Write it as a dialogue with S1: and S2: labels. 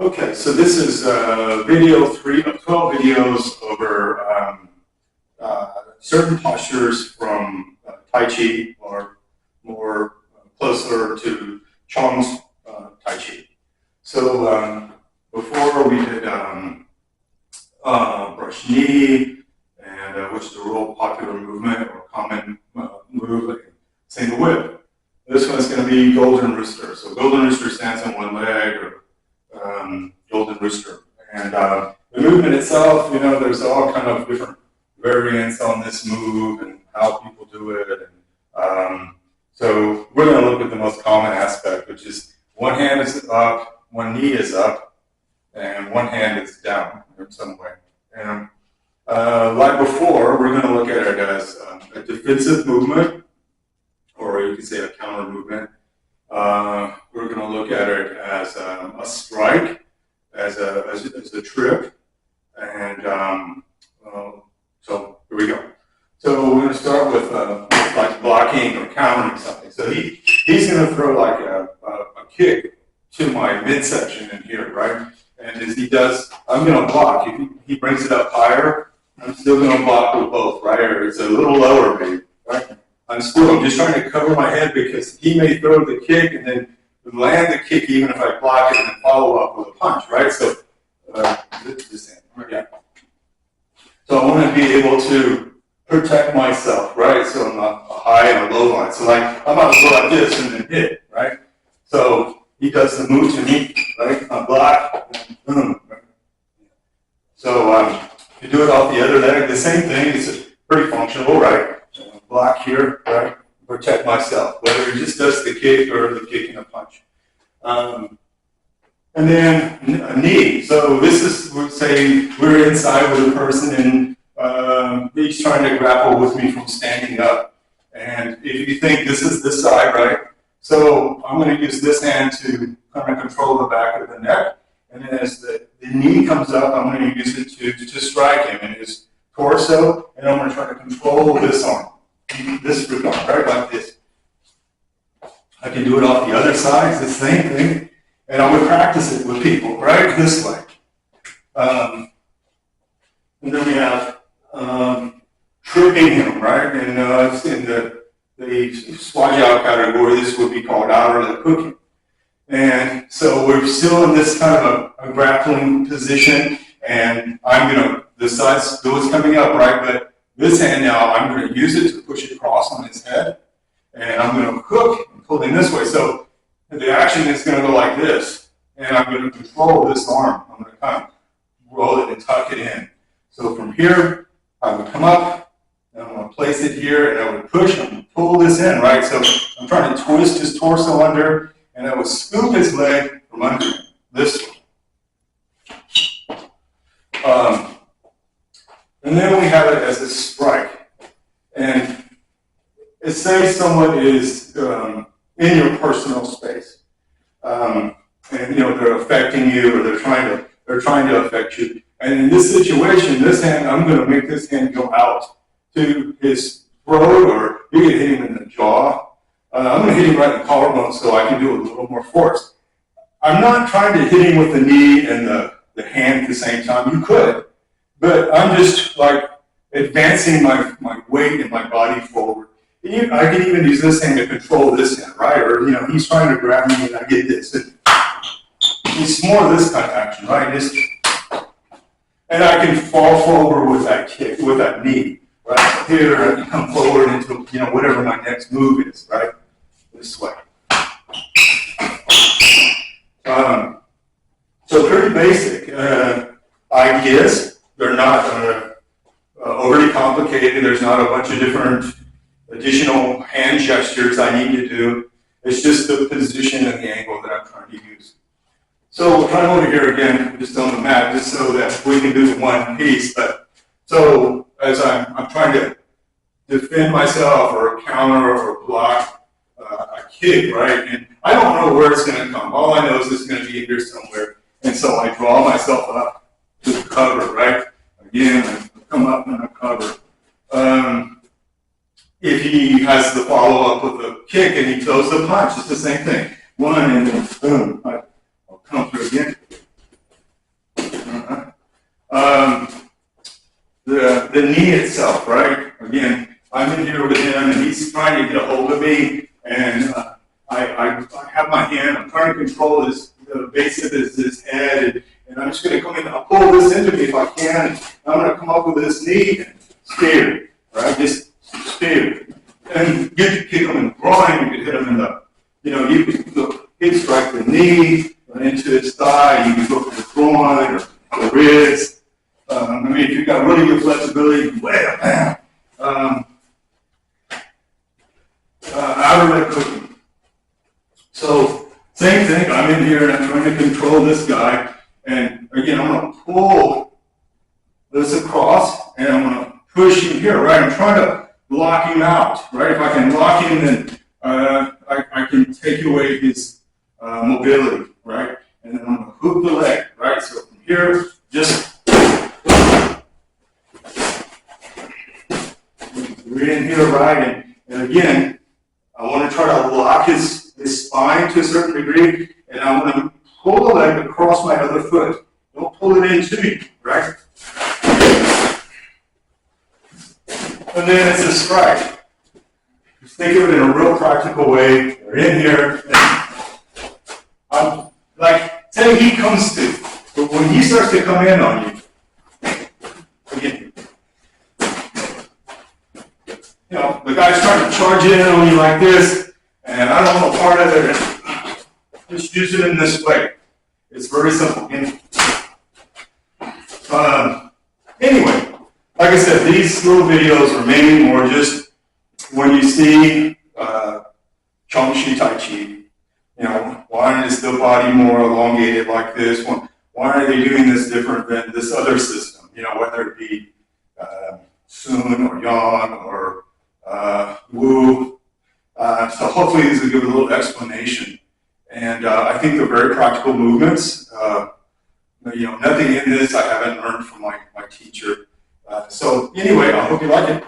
S1: Okay, so this is video 3 of 12 videos over certain postures from Taiji, or more closer to Chang's Taiji. So before we did brush knee, and which is a real popular movement or common move, like single whip. This one's going to be Golden Rooster. So Golden Rooster stands on one leg, or Golden Rooster. And the movement itself, you know, there's all kind of different variants on this move and how people do it. And so we're going to look at the most common aspect, which is one hand is up, one knee is up, and one hand is down in some way. And like before, we're going to look at it as a defensive movement, or you could say a counter movement. We're going to look at it as a strike, as a trip, and so here we go. So we're going to start with like blocking or countering something. So he's going to throw like a kick to my midsection in here, right? And as he does, I'm going to block. If he brings it up higher, I'm still going to block with both, right? Or it's a little lower, maybe, right? I'm just trying to cover my head because he may throw the kick and then land the kick even if I block it and then follow up with a punch, right? So this hand, yeah. So I want to be able to protect myself, right? So I'm a high and a low line. So like I'm about to go like this and then hit, right? So he does the move to me, right? I block, and boom. Right? So you do it off the other leg, the same thing. It's pretty functional, right? Block here, right? Protect myself, whether he just does the kick or the kick and a punch. And then a knee. So this is, we'll say we're inside with a person and he's trying to grapple with me from standing up. And if you think this is this side, right? So I'm going to use this hand to kind of control the back of the neck. And then as the knee comes up, I'm going to use it to strike him in his torso. And I'm going to try to control this arm. This regard, right, like this. I can do it off the other side, it's the same thing, and I would practice it with people, right, this way. And then we have tripping him, right, and it's in the swajao category, this would be called outer lip hooking. And so we're still in this kind of a grappling position, and I'm going to, the sides, those coming up, right, but this hand now, I'm going to use it to push it across on his head, and I'm going to hook and pull him this way. So the action is going to go like this, and I'm going to control this arm. I'm going to kind of roll it and tuck it in. So from here, I would come up, and I'm going to place it here, and I would push and pull this in, right? So I'm trying to twist his torso under, and I would scoop his leg from under him, this way. And then we have it as a strike. And it says someone is in your personal space. And you know, they're affecting you, or they're trying to affect you. And in this situation, this hand, I'm going to make this hand go out to his throat, or you can hit him in the jaw. I'm going to hit him right in the collarbone so I can do it with a little more force. I'm not trying to hit him with the knee and the hand at the same time. You could. But I'm just like advancing my weight and my body forward. I can even use this hand to control this hand, right? Or, you know, he's trying to grab me and I get this. It's more of this kind of action, right? And I can fall forward with that kick, with that knee, right? Here, I can come forward into, you know, whatever my next move is, right? This way. So pretty basic ideas. They're not overly complicated. There's not a bunch of different additional hand gestures I need to do. It's just the position and the angle that I'm trying to use. So we'll try over here again, just on the mat, just so that we can do one piece. But so as I'm trying to defend myself or counter or block a kick, right? And I don't know where it's going to come. All I know is it's going to be here somewhere. And so I draw myself up to cover, right? Again, I come up and I cover. If he has the follow-up with a kick and he throws the punch, it's the same thing. One and then boom, I'll come through again. The knee itself, right? Again, I'm in here with him, and he's trying to get a hold of me, and I have my hand. I'm trying to control the base of his head, and I'm just going to come in. I'll pull this into me if I can. I'm going to come up with this knee and spear, right? Just spear, and you can kick him in the groin. You can hit him in the, you can hit strike the knee into his thigh. You can go for the groin or the ribs. I mean, if you've got really good flexibility, well, outer leg cooking. So, same thing, I'm in here and I'm trying to control this guy. And again, I'm going to pull this across and I'm going to push him here, right? I'm trying to lock him out, right? If I can lock him, then I can take away his mobility, right? And then I'm going to hook the leg, right? So from here, just we're in here, right? And again, I want to try to lock his spine to a certain degree, and I want to pull the leg across my other foot. Don't pull it into me, right? And then it's a strike. Just think of it in a real practical way. We're in here, and I'm like, say he comes to, but when he starts to come in on you, again, the guy's trying to charge in on you like this, and I don't want a part of it. Just use it in this way. It's very simple. Anyway, like I said, these little videos are mainly more just when you see Chang Shi Taijiquan, why is the body more elongated like this? Why are they doing this different than this other system? Whether it be Sun or Yang or Wu. So hopefully this will give a little explanation. And I think they're very practical movements. Nothing in this I haven't learned from my teacher. So anyway, I hope you like it.